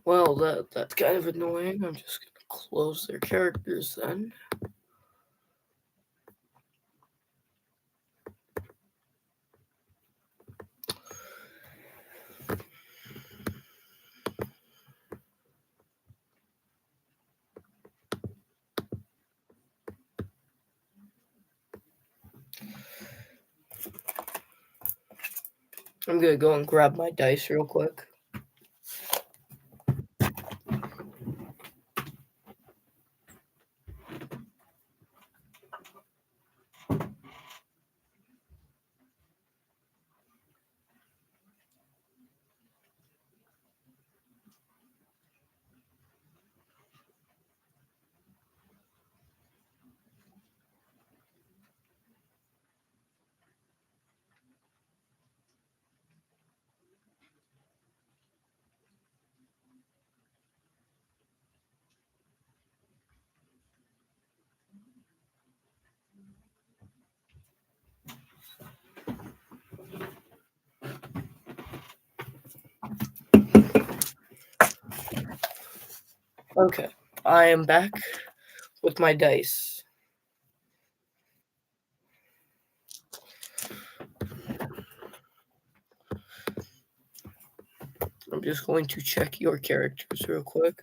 Well, that's kind of annoying. I'm just gonna close their characters then. I'm gonna go and grab my dice real quick. Okay, I am back with my dice. I'm just going to check your characters real quick.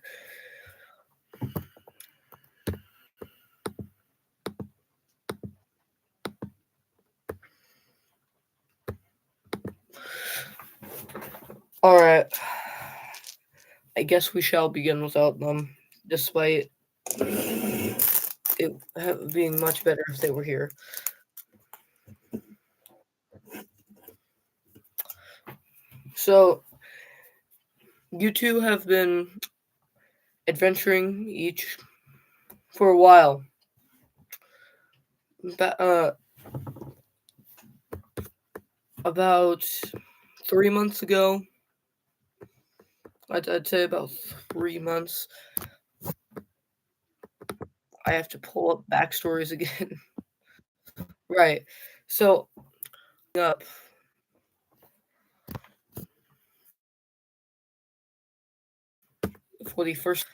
Alright. I guess we shall begin without them, despite it being much better if they were here. So, you two have been adventuring each for a while. About 3 months ago, I'd say about 3 months. I have to pull up backstories again. Right. So, up for the first,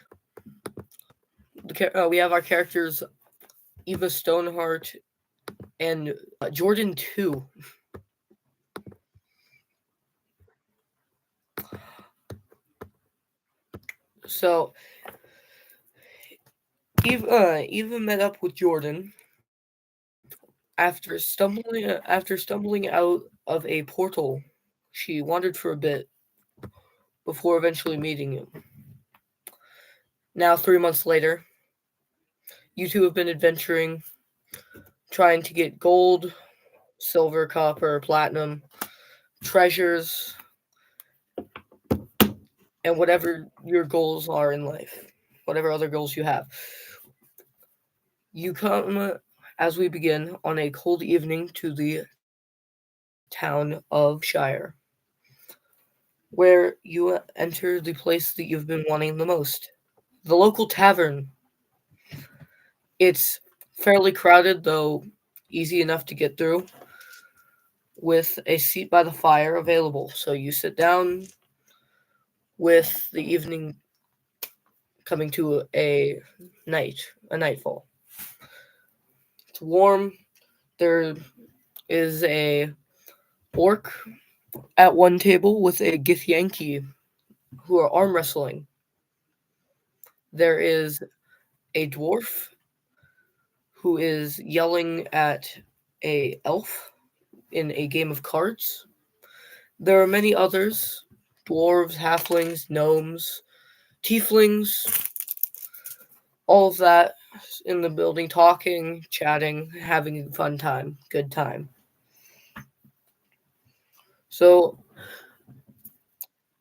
we have our characters Eva Stoneheart and Jordan 2. So, Eva met up with Jordan after stumbling out of a portal. She wandered for a bit before eventually meeting him. Now, 3 months later, you two have been adventuring, trying to get gold, silver, copper, platinum, treasures, and whatever your goals are in life, whatever other goals you have. You come, as we begin, on a cold evening to the town of Shire, where you enter the place that you've been wanting the most, the local tavern. It's fairly crowded, though easy enough to get through, with a seat by the fire available. So you sit down with the evening coming to a nightfall. It's warm. There is a orc at one table with a Githyanki who are arm wrestling. There is a dwarf who is yelling at a elf in a game of cards. There are many others, dwarves, halflings, gnomes, tieflings, all of that in the building, talking, chatting, having a fun time, good time. So,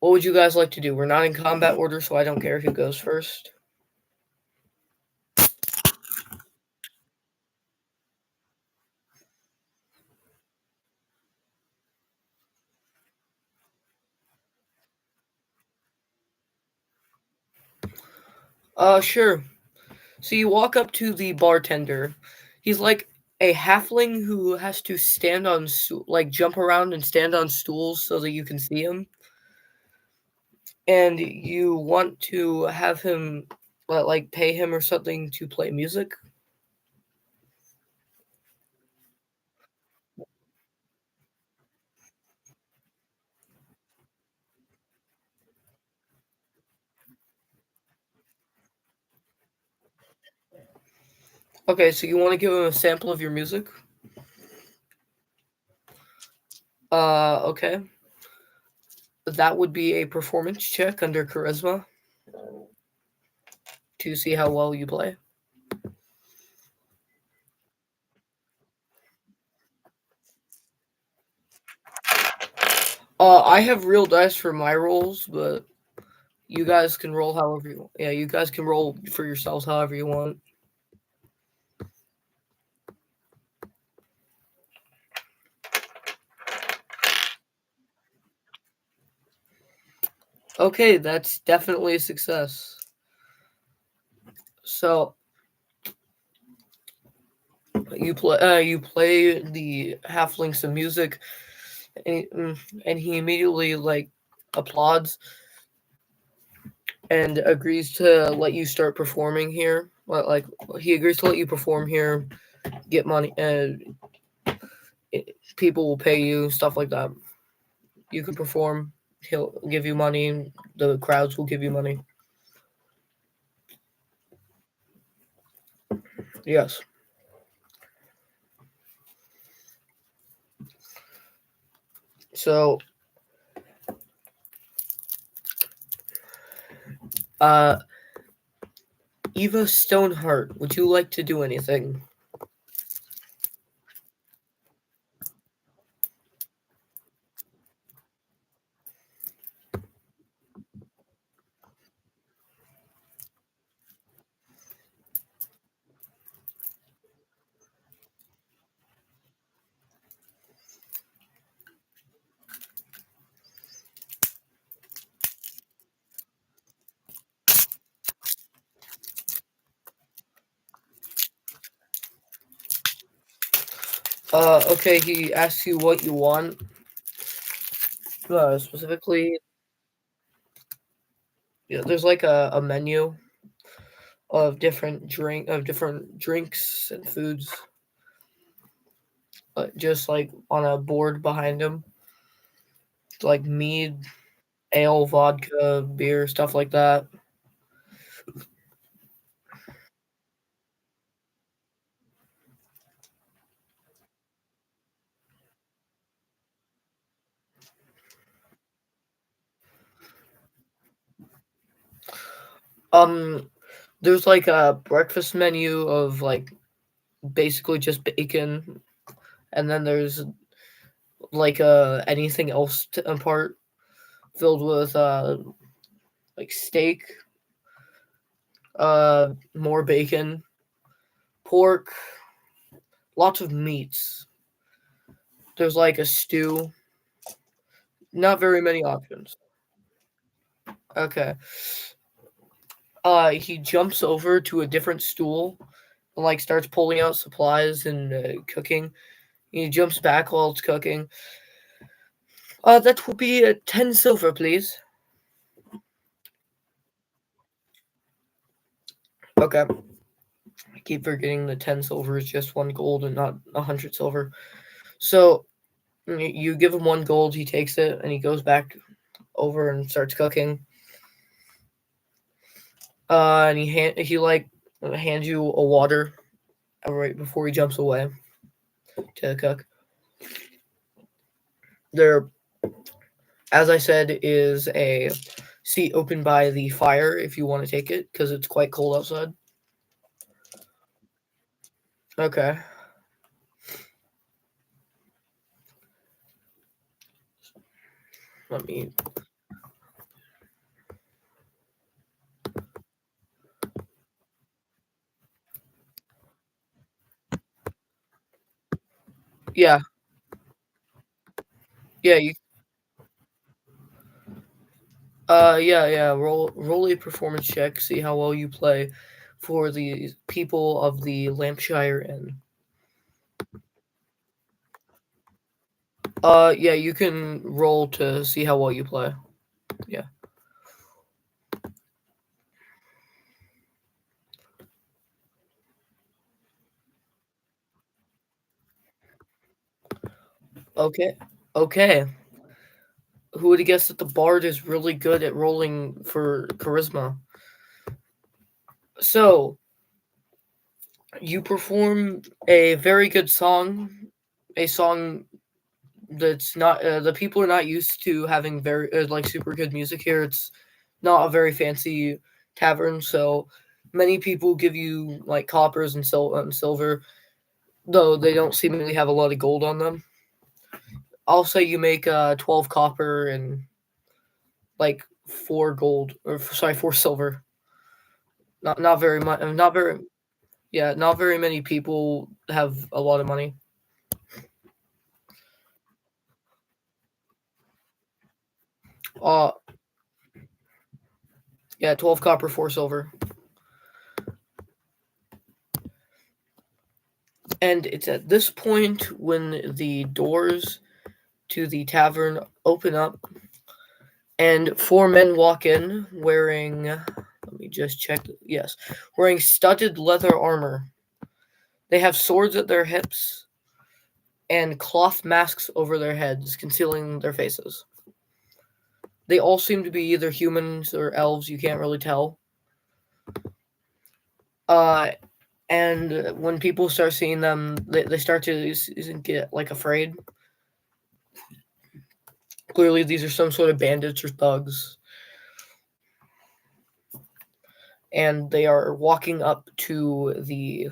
what would you guys like to do? We're not in combat order, so I don't care who goes first. Sure. So you walk up to the bartender. He's like a halfling who has to stand on, jump around and stand on stools so that you can see him. And you want to have him, like, pay him or something to play music? Okay, so you want to give him a sample of your music? Okay. That would be a performance check under charisma to see how well you play. I have real dice for my rolls, but you guys can roll however you want. Yeah, you guys can roll for yourselves however you want. Okay, that's definitely a success. So you play the halfling some music, and he immediately like applauds and agrees to let you start performing here. Like he agrees to let you perform here, get money, people will pay you, stuff like that. You can perform. He'll give you money. The crowds will give you money. Yes. So, uh, Eva Stoneheart, would you like to do anything? Okay, he asks you what you want. Specifically, yeah, there's like a menu of different drinks and foods, just like on a board behind him, like mead, ale, vodka, beer, stuff like that. Um, there's like a breakfast menu of like basically just bacon, and then there's like anything else part filled with like steak, more bacon, pork, lots of meats. There's like a stew. Not very many options. Okay. He jumps over to a different stool and like starts pulling out supplies and cooking. He jumps back while it's cooking. That will be 10 silver, please. Okay. I keep forgetting the 10 silver is just 1 gold and not 100 silver. So you give him 1 gold, he takes it, and he goes back over and starts cooking. And he like hands you a water right before he jumps away to cook. There, as I said, is a seat open by the fire if you want to take it because it's quite cold outside. Okay. Let me. Yeah. Yeah. You. Yeah. Roll a performance check. See how well you play for the people of the Lampshire Inn. Yeah. You can roll to see how well you play. Yeah. Okay. Okay. Who would have guessed that the bard is really good at rolling for charisma? So, you perform a very good song, a song that's not the people are not used to having very like super good music here. It's not a very fancy tavern, so many people give you like coppers and silver, though they don't seemingly have a lot of gold on them. I'll say you make 12 copper and like 4 gold, or sorry, 4 silver. Not very much. Not very. Yeah, not very many people have a lot of money. Uh, yeah, 12 copper, 4 silver. And it's at this point when the doors to the tavern open up and 4 men walk in wearing, let me just check. Yes, wearing studded leather armor. They have swords at their hips and cloth masks over their heads, concealing their faces. They all seem to be either humans or elves, you can't really tell. Uh, and when people start seeing them, they start to get like afraid. Clearly, these are some sort of bandits or thugs, and they are walking up to the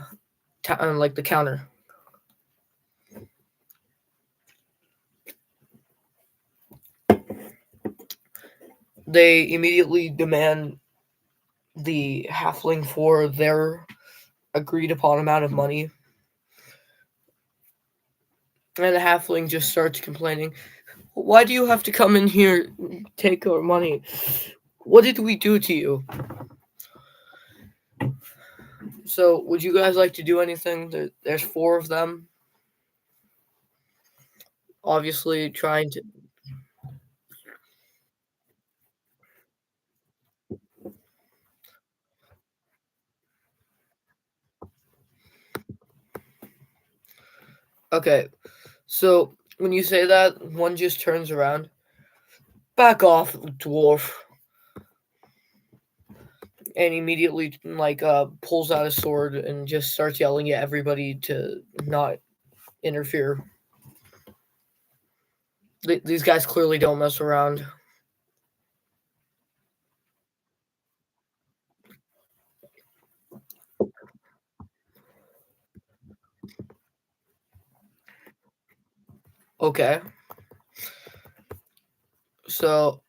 like the counter. They immediately demand the halfling for their agreed upon amount of money, and the halfling just starts complaining. Why do you have to come in here, take our money? What did we do to you? So, would you guys like to do anything? There's 4 of them, obviously trying to. Okay, so when you say that, one just turns around. Back off, dwarf, and immediately pulls out a sword and just starts yelling at everybody to not interfere. These guys clearly don't mess around. Okay, so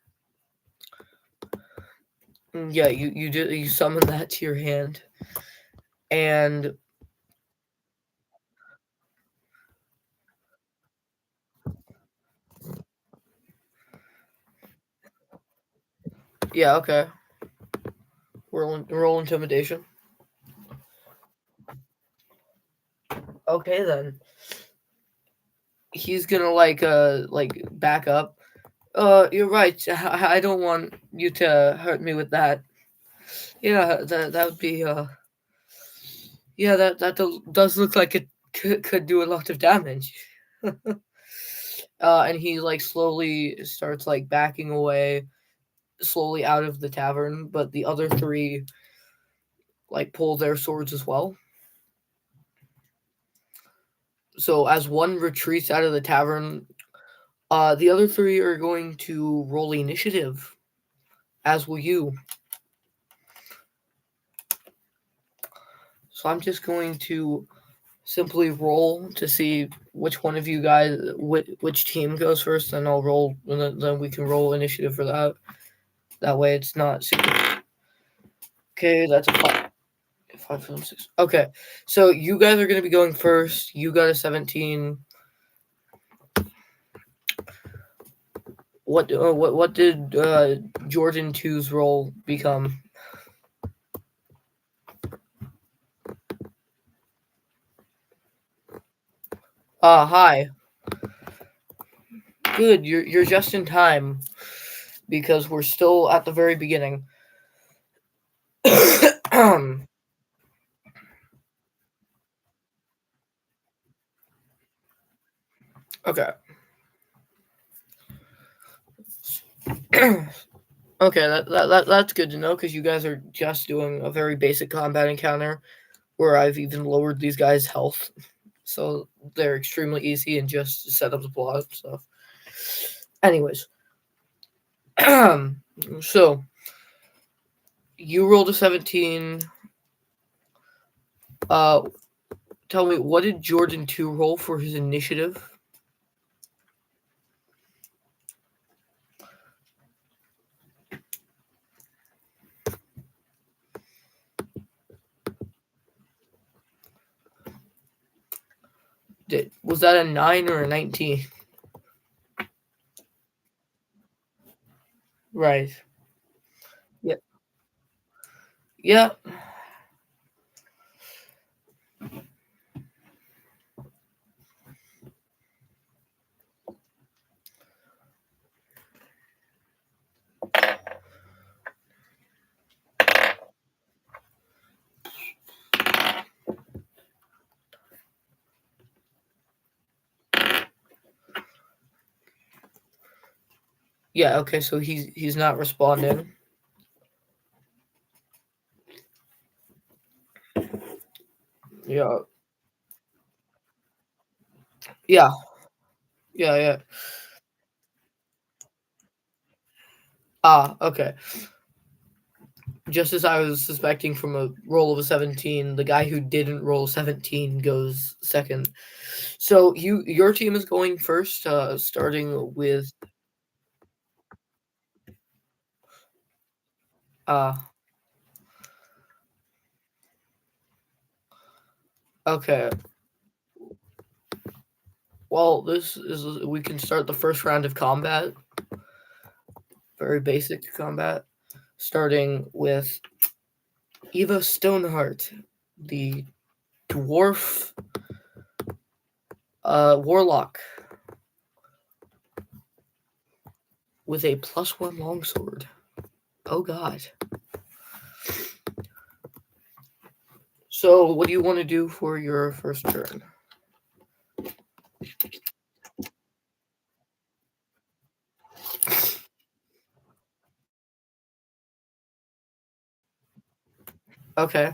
yeah, you summon that to your hand, and yeah, okay, roll intimidation. Okay then, he's gonna like back up. You're right. I don't want you to hurt me with that. Yeah, that would be yeah, that does look like it could do a lot of damage. And he like slowly starts like backing away slowly out of the tavern, but the other 3 like pull their swords as well. So as one retreats out of the tavern, the other 3 are going to roll initiative, as will you. So I'm just going to simply roll to see which one of you guys, which team goes first, and I'll roll, and then we can roll initiative for that. That way it's not super. Okay, that's a 5. 5, 7, 6. Okay, so you guys are going to be going first. You got a 17. What did Jordan 2's roll become? Hi. Good. You're just in time because we're still at the very beginning. Okay. Okay, that's good to know because you guys are just doing a very basic combat encounter where I've even lowered these guys' health, so they're extremely easy and just set up the plot. So, anyways, so you rolled a 17. Uh, Tell me, what did Jordan 2 roll for his initiative? Was that a 9 or a 19? Right. Yeah. Yeah. Yeah, okay, so he's not responding. Yeah. Yeah. Yeah, yeah. Ah, okay. Just as I was suspecting from a roll of a 17, the guy who didn't roll 17 goes second. So your team is going first, starting with uh okay. Well, this is we can start the first round of combat. Very basic combat. Starting with Eva Stoneheart, the dwarf warlock with a +1 longsword. Oh god. So what do you want to do for your first turn? Okay.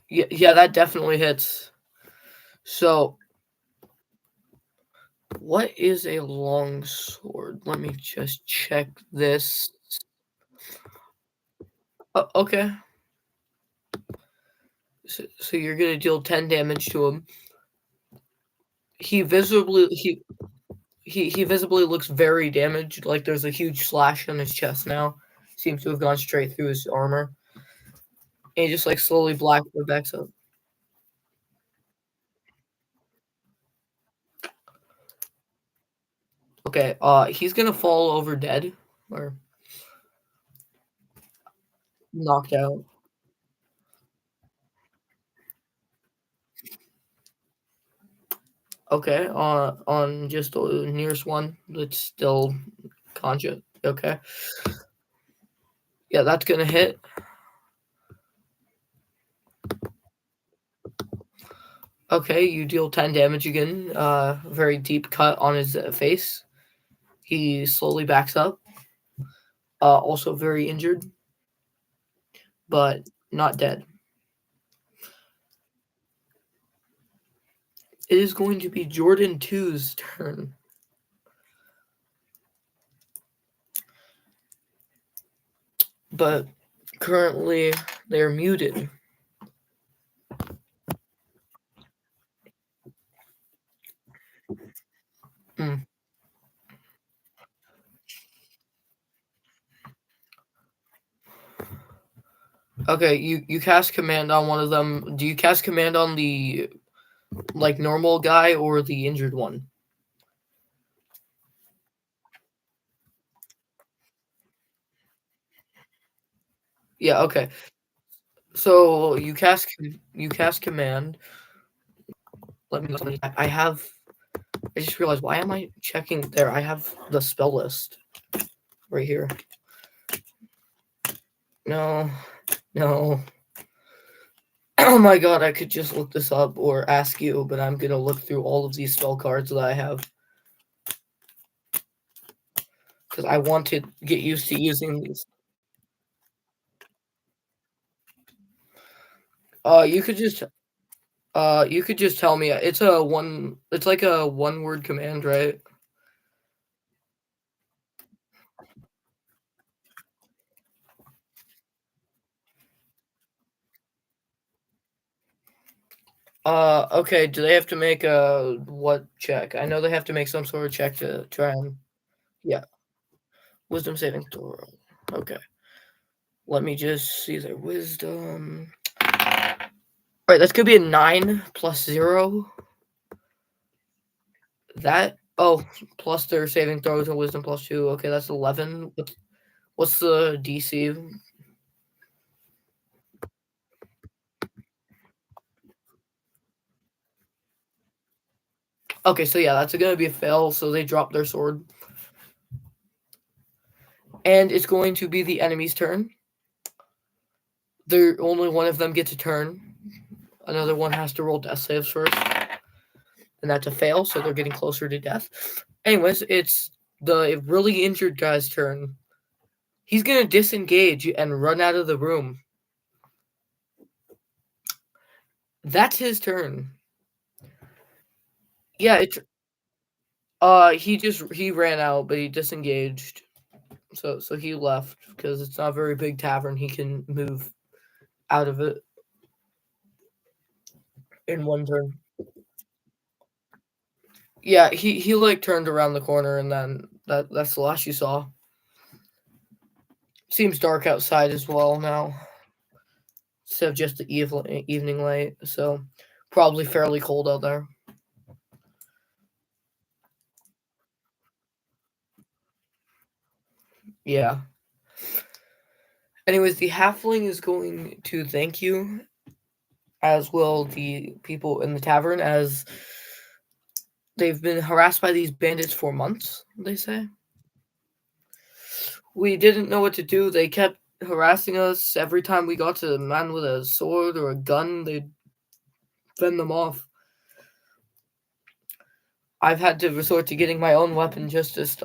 Yeah, that definitely hits. So what is a longsword? Let me just check this. Okay. So you're gonna deal 10 damage to him. He visibly he visibly looks very damaged. Like there's a huge slash on his chest now. Seems to have gone straight through his armor. And he just like slowly backs up. Okay, he's gonna fall over dead or knocked out. Okay, on just the nearest one that's still conscious. Okay, yeah, that's gonna hit. Okay, you deal 10 damage again. Very deep cut on his face. He slowly backs up. Also very injured, but not dead. It is going to be Jordan 2's turn. But currently they're muted. Hmm. Okay, you cast command on one of them. Do you cast command on the like normal guy or the injured one? Yeah, okay. So you cast command. Let me know something. I have I just realized why am I checking there? I have the spell list right here. No. No. Oh my god, I could just look this up or ask you, but I'm gonna look through all of these spell cards that I have. Because I want to get used to using these. You could just tell me. It's like a one word command, right? Okay, do they have to make a what check? I know they have to make some sort of check to try and yeah, wisdom saving throw. Okay. Let me just see their wisdom. Right, that's gonna be a 9 plus 0. That plus their saving throws and wisdom plus 2. Okay, that's 11. What's the DC? Okay, so yeah, that's gonna be a fail, so they drop their sword. And it's going to be the enemy's turn. Only one of them gets a turn. Another one has to roll death saves first. And that's a fail, so they're getting closer to death. Anyways, it's the really injured guy's turn. He's gonna disengage and run out of the room. That's his turn. Yeah, he ran out, but he disengaged. So he left because it's not a very big tavern. He can move out of it in one turn. Yeah, he like turned around the corner and then that's the last you saw. Seems dark outside as well now. Instead of just the evening light, so probably fairly cold out there. Yeah. Anyways, the halfling is going to thank you, as will the people in the tavern, as they've been harassed by these bandits for months, they say. We didn't know what to do. They kept harassing us. Every time we got to a man with a sword or a gun, they'd fend them off. I've had to resort to getting my own weapon just as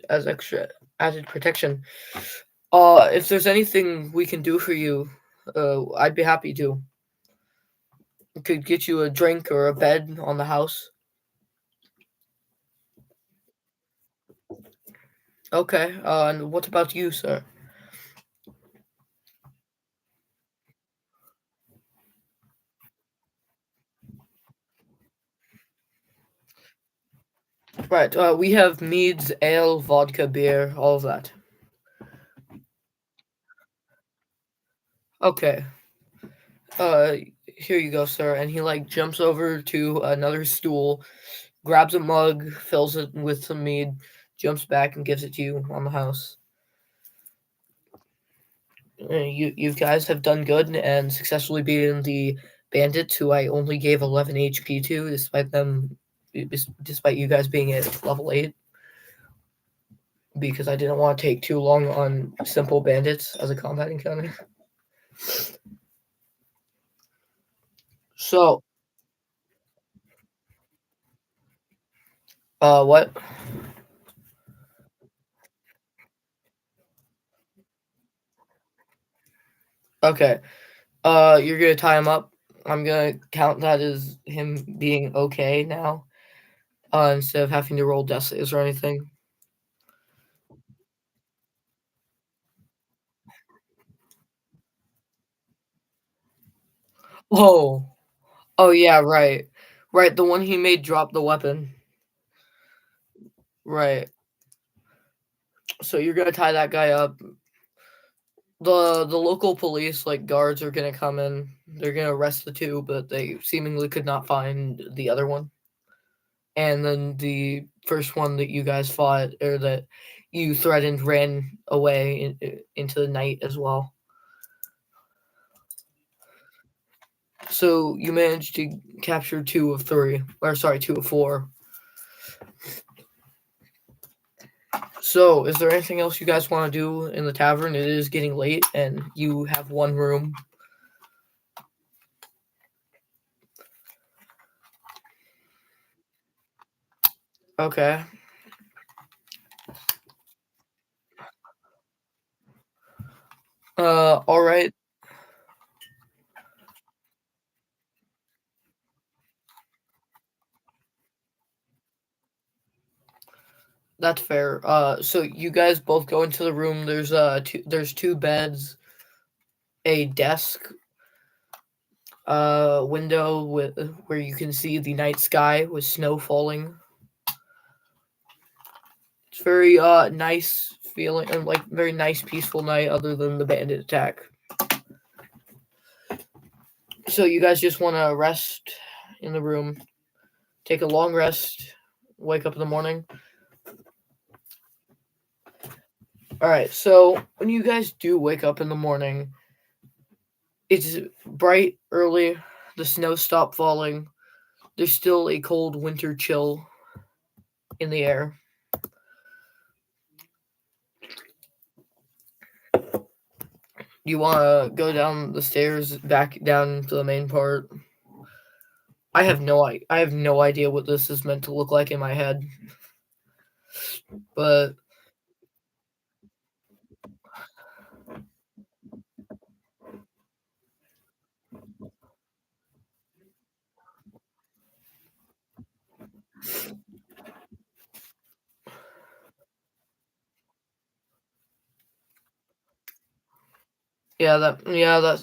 extra added protection. If there's anything we can do for you, I'd be happy to. We could get you a drink or a bed on the house. Okay. And what about you, sir? Right. We have meads, ale, vodka, beer, all of that. Okay. Uh, Here you go, sir. And he like jumps over to another stool, grabs a mug, fills it with some mead, jumps back and gives it to you on the house. You guys have done good and successfully beaten the bandits who I only gave 11 HP to, despite you guys being at level 8, because I didn't want to take too long on simple bandits as a combat encounter. So, what? Okay. You're gonna tie him up. I'm gonna count that as him being okay now, instead of having to roll death saves or anything. Oh, oh yeah, right, right. The one he made drop the weapon. Right. So you're gonna tie that guy up. The local police, like guards, are gonna come in. They're gonna arrest the two, but they seemingly could not find the other one. And then the first one that you guys fought or that you threatened ran away into the night as well. So you managed to capture 2 of 3, or sorry, 2 of 4. So is there anything else you guys want to do in the tavern? It is getting late, and you have one room. Okay. All right. That's fair. So you guys both go into the room. There's two beds, a desk, window with where you can see the night sky with snow falling. It's very nice feeling and like very nice peaceful night other than the bandit attack. So you guys just want to rest in the room, take a long rest, wake up in the morning. All right. So when you guys do wake up in the morning, it's bright early. The snow stopped falling. There's still a cold winter chill in the air. You want to go down the stairs back down to the main part? I have no idea what this is meant to look like in my head, but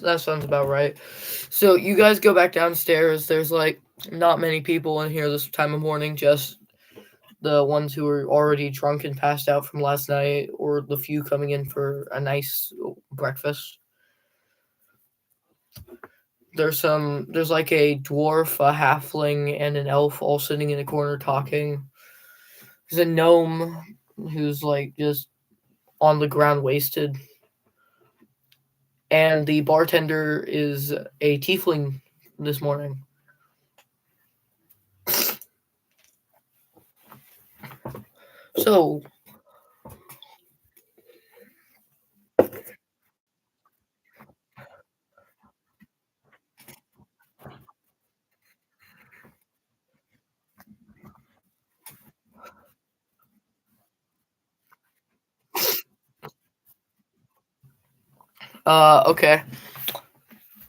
that sounds about right. So you guys go back downstairs. There's like not many people in here this time of morning, just the ones who are already drunk and passed out from last night, or the few coming in for a nice breakfast. There's like a dwarf, a halfling, and an elf all sitting in a corner talking. There's a gnome who's like just on the ground wasted. And the bartender is a tiefling this morning. So, okay.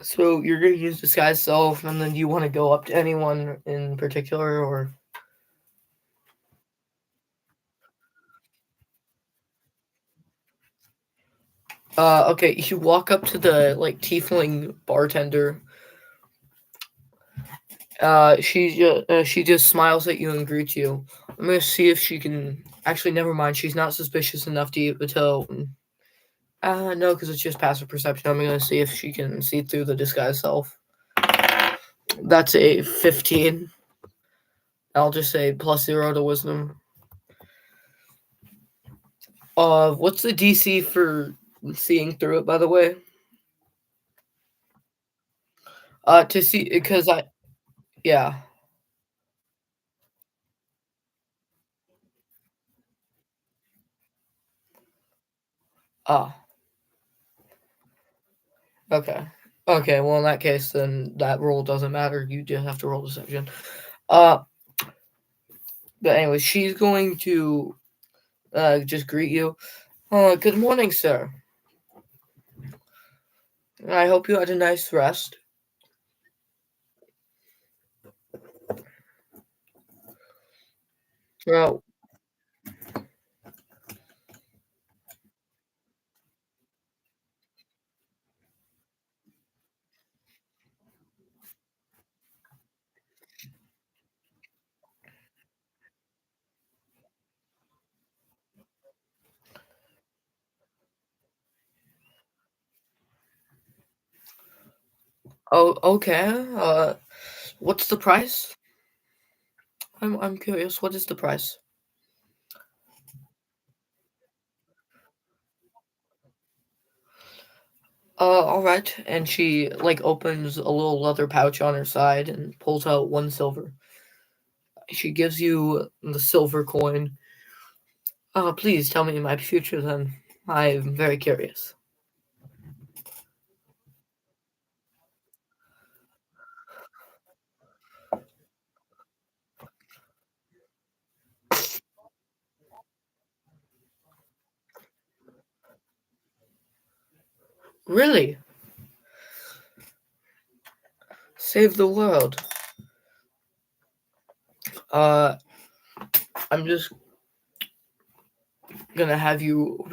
So you're gonna use disguise self, and then do you want to go up to anyone in particular, or okay? You walk up to the like tiefling bartender. She just smiles at you and greets you. I'm gonna see if she can. Actually, never mind. She's not suspicious enough to tell. No, because it's just passive perception. I'm gonna see if she can see through the disguise self. That's a 15. I'll just say +0 to wisdom. What's the DC for seeing through it, by the way? To see, because yeah. Ah, okay. Okay, well, in that case, then that roll doesn't matter. You just have to roll deception. Uh, but anyway, she's going to just greet you. Good morning, sir. I hope you had a nice rest. Oh, oh, okay. What's the price? I'm curious. What is the price? All right. And she like opens a little leather pouch on her side and pulls out 1 silver. She gives you the silver coin. Please tell me my future then. I'm very curious. Really? Save the world. I'm just gonna have you